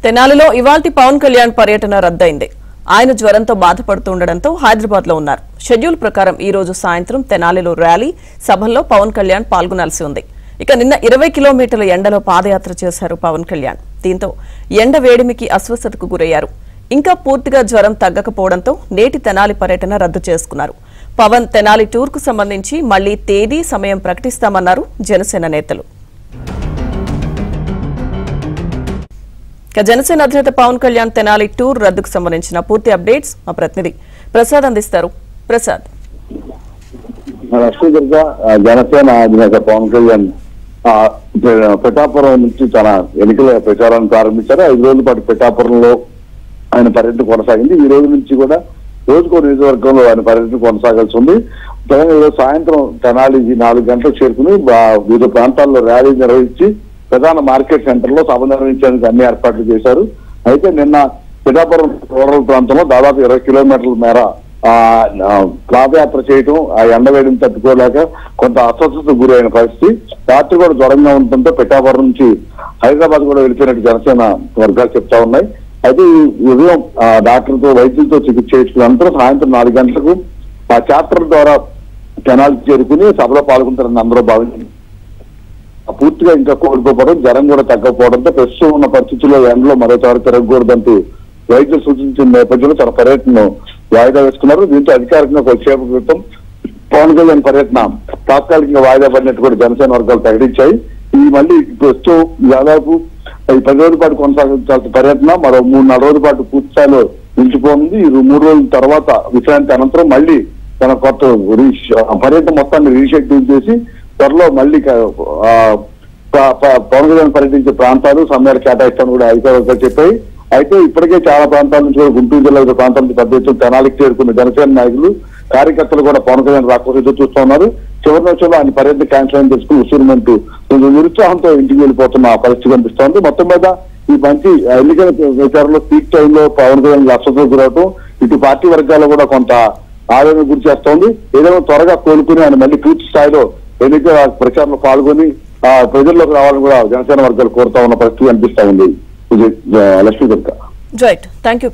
తెనాలిలో ఇవాల్టి పవన్ కళ్యాణ్ పర్యటన రద్దయింది. ఆయన జ్వరంతో బాధపడుతుండటంతో హైదరాబాద్ లో ఉన్నారు. షెడ్యూల్ ప్రకారం ఈ రోజు సాయంత్రం తెనాలిలో ర్యాలీ సభల్లో పవన్ కళ్యాణ్ పాల్గొనాల్సి ఉంది. ఇక నిన్న 20 కిలోమీటర్ల ఎండలో పాదయాత్ర చేశారు పవన్ కళ్యాణ్. దీంతో ఎండ వేడిమికి అస్వస్థతకు గురయ్యారు. ఇంకా పూర్తిగా జ్వరం తగ్గకపోవడంతో నేటి తెనాలి పర్యటన రద్దు చేసుకున్నారు. పవన్ తెనాలి టూర్ కు సంబంధించి మళ్లీ తేదీ సమయం ప్రకటిస్తామన్నారు జనసేన నేతలు. జనసేన అధినేత పవన్ కళ్యాణ్ తెనాలి టూర్ రద్దుకు సంబంధించిన పూర్తి అప్డేట్స్ మా ప్రతినిధి ప్రసాద్ అందిస్తారు. ప్రసాద్, జనసేన అధినేత పవన్ కళ్యాణ్ పిఠాపురం నుంచి తన ఎన్నికల ప్రచారాన్ని ప్రారంభించారు. 5 రోజుల పాటు పిఠాపురంలో ఆయన పర్యటన కొనసాగింది. ఈ రోజు నుంచి కూడా రోజుకో నియోజకవర్గంలో ఆయన పర్యటన కొనసాగాల్సి ఉంది. ఈరోజు సాయంత్రం తెనాలి 4 గంటలకు చేరుకుని వివిధ ప్రాంతాల్లో ర్యాలీ నిర్వహించి ప్రధాన మార్కెట్ సెంటర్ లో సభ నిర్వహించేందుకు అన్ని ఏర్పాట్లు చేశారు. అయితే నిన్న పిఠాపురం రూరల్ ప్రాంతంలో దాదాపు 20 కిలోమీటర్ల మేర పాదయాత్ర చేయటం, ఆ ఎండవేడిని తట్టుకోలేక కొంత అస్వస్థతకు గురైన పరిస్థితి. రాత్రి కూడా జ్వరంగా ఉండటంతో పిఠాపురం నుంచి హైదరాబాద్ కూడా వెళ్ళిపోయినట్టు జనసేన వర్గాలు చెప్తా ఉన్నాయి. అయితే ఈ ఉదయం డాక్టర్తో వైద్యులతో చికిత్స చేయించుకున్న అనంతరం సాయంత్రం 4 గంటలకు ఆ చాప్టర్ ద్వారా తెనాలికి చేరుకుని సభలో పాల్గొంటారని అందరూ భావించారు. పూర్తిగా ఇంకా కోల్పోవడం, జ్వరం కూడా తగ్గకపోవడంతో ప్రస్తుతం ఉన్న పరిస్థితుల్లో ఎండలో మరోసారి తిరగకూడదంటూ వైద్యులు సూచించిన నేపథ్యంలో తన పర్యటనను వాయిదా వేసుకున్నారు. దీంతో అధికారికంగా కొద్దిసేపు క్రితం పవన్ కళ్యాణ్ పర్యటన తాత్కాలికంగా వాయిదా పడినట్టు కూడా జనసేన వర్గాలు ప్రకటించాయి. ఈ మళ్ళీ ప్రస్తుతం దాదాపు 10 రోజుల పాటు కొనసాగించాల్సిన పర్యటన మరో 3-4 రోజుల పాటు పూర్తి స్థాయిలో నిలిచిపోయింది. ఈ 3 రోజుల తర్వాత విశ్రాంతి అనంతరం మళ్ళీ తన కొత్త పర్యటన మొత్తాన్ని రీషెడ్యూల్ చేసి త్వరలో మళ్ళీ పవన్ కళ్యాణ్ పర్యటించే ప్రాంతాలు సమయాలు కేటాయిస్తాను కూడా అధికారులు చెప్పాయి. అయితే ఇప్పటికే చాలా ప్రాంతాల నుంచి కూడా గుంటూరు జిల్లా వివిధ ప్రాంతాల నుంచి పెద్ద ఎత్తున తెనాలికి చేరుకున్న జనసేన నాయకులు, కార్యకర్తలు కూడా పవన్ కళ్యాణ్ రాకపోతే ఎదురు చూస్తూ ఉన్నారు. చివరి నిమిషంలో ఆయన పర్యటన క్యాన్సిల్ అని తెలుసుకుని ఉసూరుమంటూ కొంచెం నిరుత్సాహంతో ఇంటికి వెళ్ళిపోతున్న పరిస్థితి కనిపిస్తోంది. మొత్తం మీద ఈ మంచి ఎన్నికల ప్రచారంలో పీక్ టైంలో పవన్ కళ్యాణ్ అస్వస్థతకు గురవటం ఇటు పార్టీ వర్గాల్లో కూడా కొంత ఆవేదన గురి చేస్తోంది. ఏదైనా త్వరగా కోలుకుని ఆయన మళ్ళీ పూర్తి స్థాయిలో ఎన్నికల ప్రచారంలో పాల్గొని ప్రజల్లోకి రావాలని కూడా జనసేన వర్గాలు కోరుతా ఉన్న పరిస్థితి కనిపిస్తా ఉంది. Lakshmi Durga. Right, thank you.